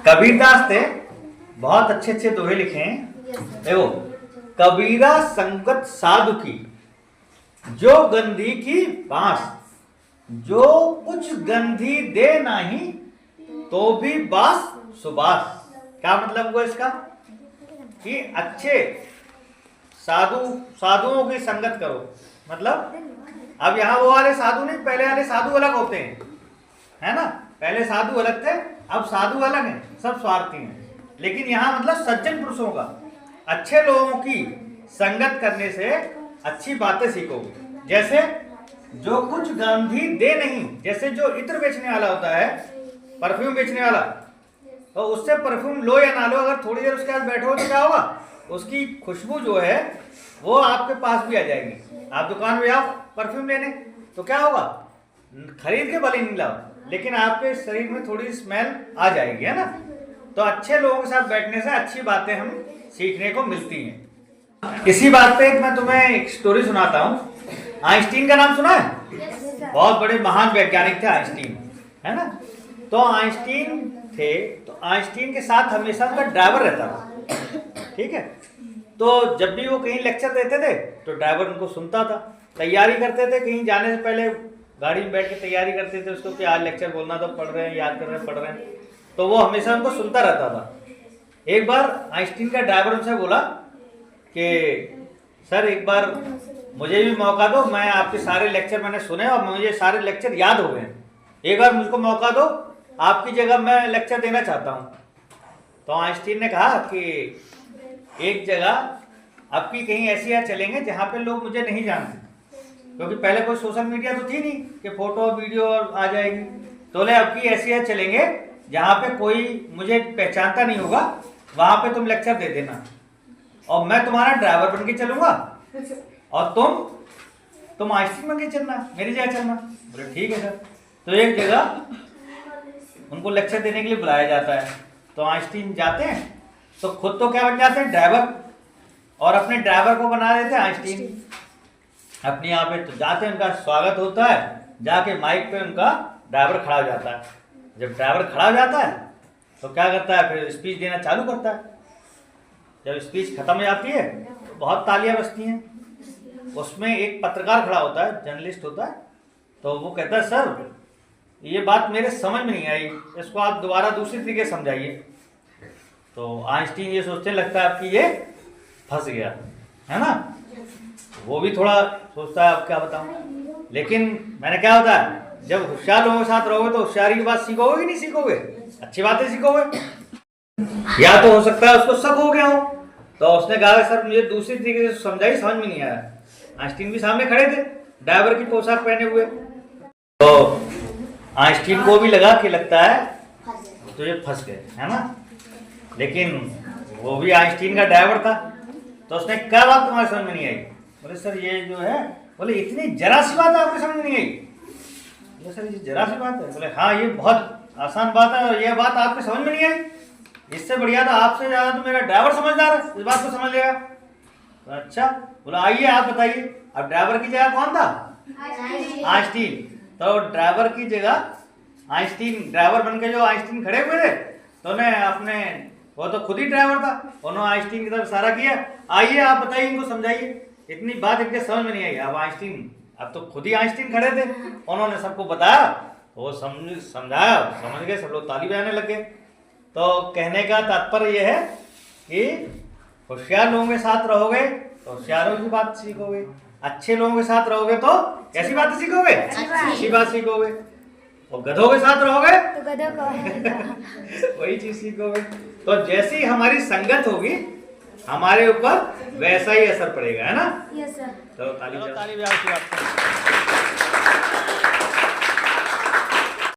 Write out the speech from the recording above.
कबीरदास थे, बहुत अच्छे अच्छे दोहे लिखे हैं। देखो, कबीरा संगत साधु की, जो गंधी की बांस, जो कुछ गंधी दे नहीं तो भी बास सुबास। क्या मतलब हुआ इसका कि अच्छे साधुओं की संगत करो। मतलब अब यहाँ वो वाले साधु नहीं, पहले वाले साधु अलग होते हैं, है ना। पहले साधु अलग थे, अब साधु अलग हैं, सब स्वार्थी हैं। लेकिन यहाँ मतलब सज्जन पुरुषों का, अच्छे लोगों की संगत करने से अच्छी बातें सीखोगे। जैसे जो कुछ गंधी दे नहीं, जैसे जो इत्र बेचने वाला होता है, परफ्यूम बेचने वाला, तो उससे परफ्यूम लो या ना लो, अगर थोड़ी देर उसके पास बैठो तो क्या होगा, उसकी खुशबू जो है वो आपके पास भी आ जाएगी। आप दुकान में आओ परफ्यूम लेने तो क्या होगा, खरीद के भले नहीं लाओ, लेकिन आपके शरीर में थोड़ी स्मेल आ जाएगी, है ना। तो अच्छे लोगों के साथ बैठने से अच्छी बातें हम सीखने को मिलती हैं। इसी बात पे मैं तुम्हें एक स्टोरी सुनाता हूँ। आइंस्टीन का नाम सुना है? बहुत बड़े महान वैज्ञानिक थे आइंस्टीन, है ना। तो आइंस्टीन थे, तो आइंस्टीन के साथ हमेशा उनका ड्राइवर रहता था, ठीक है। तो जब भी वो कहीं लेक्चर देते थे तो ड्राइवर उनको सुनता था। तैयारी करते थे, कहीं जाने से पहले गाड़ी में बैठ के तैयारी करते थे उसको कि आज लेक्चर बोलना, तो पढ़ रहे हैं, याद कर रहे हैं, पढ़ रहे हैं, तो वो हमेशा उनको सुनता रहता था। एक बार आइंस्टीन का ड्राइवर उनसे बोला कि सर एक बार मुझे भी मौका दो, मैं आपके सारे लेक्चर मैंने सुने और मुझे सारे लेक्चर याद हो गए, एक बार मुझको मौका दो, आपकी जगह मैं लेक्चर देना चाहता हूँ। तो आइंस्टीन ने कहा कि एक जगह आपकी कहीं ऐसी जगह चलेंगे जहाँ पे लोग मुझे नहीं जानते, क्योंकि पहले कोई सोशल मीडिया तो थी नहीं कि फोटो वीडियो आ जाएगी। तो बोले आपकी ऐसी जगह चलेंगे जहाँ पे कोई मुझे पहचानता नहीं होगा, वहाँ पे तुम लेक्चर दे देना और मैं तुम्हारा ड्राइवर बन के चलूंगा और तुम आइंस्टीन बन के चलना, मेरी जगह चलना। बोले ठीक है सर। तो एक जगह उनको लेक्चर देने के लिए बुलाया जाता है, तो आइंस्टीन जाते हैं, तो खुद तो क्या बन जाते हैं, ड्राइवर, और अपने ड्राइवर को बना देते हैं आइंस्टीन अपने यहाँ पे। तो जाते हैं, उनका स्वागत होता है, जाके माइक पे उनका ड्राइवर खड़ा हो जाता है। जब ड्राइवर खड़ा हो जाता है तो क्या करता है, फिर स्पीच देना चालू करता है। जब स्पीच खत्म हो जाती है तो बहुत तालियां बजती हैं। उसमें एक पत्रकार खड़ा होता है, जर्नलिस्ट होता है, तो वो कहता है सर ये बात मेरे समझ में नहीं आई, इसको आप दोबारा दूसरी तरीके से समझाइए। तो आइंस्टीन ये सोचने लगता है कि ये फंस गया, है ना। वो भी थोड़ा सोचता है अब क्या बताऊं, लेकिन मैंने क्या होता है, जब होशियार लोगों के साथ रहोगे तो होशियारी की बात सीखोगे कि नहीं सीखोगे, अच्छी बातें सीखोगे। या तो हो सकता है उसको शक हो गया हो, तो उसने कहा सर मुझे दूसरी तरीके से समझाई, समझ में नहीं आया। आइंस्टीन भी सामने खड़े थे, ड्राइवर की पोशाक पहने हुए। तो आइंस्टीन को भी लगा कि लगता है तो ये फंस गए, है ना। लेकिन वो भी आइंस्टीन का ड्राइवर था, तो उसने क्या बात तुम्हारे समझ में नहीं आई। बोले सर ये जो है, बोले इतनी जरा सी बात आपको समझ में नहीं आई। बोले सर ये जरा सी बात है। बोले हाँ ये बहुत आसान बात है और ये बात आपको समझ में नहीं आई, इससे बढ़िया था आपसे ज़्यादा तो मेरा ड्राइवर समझदार है, इस बात को समझ लेगा। तो अच्छा, बोला आइए आप बताइए। अब ड्राइवर की जगह कौन था, आइंस्टीन। तो ड्राइवर की जगह आइंस्टीन, ड्राइवर बन के जो आइंस्टीन खड़े हुए थे, तो उन्हें अपने, वो तो खुद ही ड्राइवर था, उन्होंने आइंस्टीन की तरफ इशारा किया, आइए आप बताइए, इनको समझाइए। इतनी बात इनके समझ में नहीं आई। अब आइंस्टीन, अब तो खुद ही आइंस्टीन खड़े थे, उन्होंने सबको बताया, वो समझाया, समझ गए, सब लोग ताली बजाने लग गए। तो कहने का तात्पर्य यह है कि होशियार लोगों के साथ रहोगे तो होशियारों की बात सीखोगे, अच्छे लोगों के साथ रहोगे तो कैसी बातें सीखोगे, अच्छी बात सीखोगे, और गधों के साथ रहोगे तो गधों को वही चीज सीखोगे। तो जैसी हमारी संगत होगी हमारे ऊपर वैसा ही असर पड़ेगा, है ना। Yes sir. तो ताली बजाओ।